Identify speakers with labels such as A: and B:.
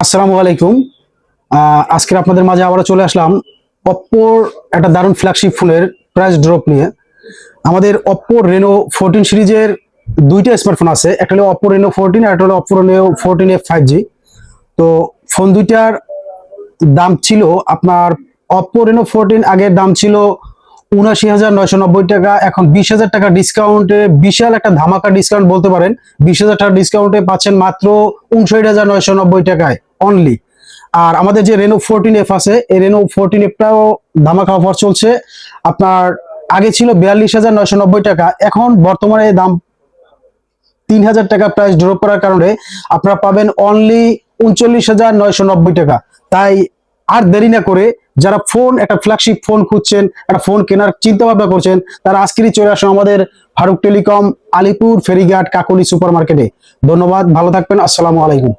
A: আসসালামু আলাইকুম। আজকে আপনাদের মাঝে আবারও চলে আসলাম অপ্পোর একটা দারুণ ফ্ল্যাগশিপ ফোনের প্রাইস ড্রপ নিয়ে। আমাদের অপ্পো রেনো 14 সিরিজের দুইটা স্মার্টফোন আছে, একটা হলো অপ্পো রেনো 14 আর একটা হলো অপ্পো রেনো 14F 5G। তো ফোন দুইটার দাম ছিল আপনার অপ্পো রেনো 14 আগের দাম ছিল ৭৯,৯৯০ টাকা, এখন 20,000 টাকা ডিসকাউন্টে বিশাল একটা ধামাকা ডিসকাউন্ট বলতে পারেন। 20,000 টাকা ডিসকাউন্টে পাচ্ছেন মাত্র 59,990 টাকায় অনলি। আর আমাদের যে রেনো 14F আছে, এই রেনো 14Fটাও ধামাকা অফার চলছে। আপনার আগে ছিল 42,990 টাকা, এখন বর্তমানে দাম 3,000 টাকা প্রাইস ড্রপ করার কারণে আপনারা পাবেন অনলি 39,990 টাকা। তাই আর দেরি না করে যারা একটা ফ্ল্যাগশিপ ফোন খুঁজছেন, একটা ফোন কেনার চিন্তা ভাবনা করছেন, তারা আজকেরই চলে আসুন আমাদের ফারুক টেলিকম, আলিপুর ফেরিঘাট, কাকলি সুপার মার্কেটে। ধন্যবাদ, ভালো থাকবেন, আসসালামু আলাইকুম।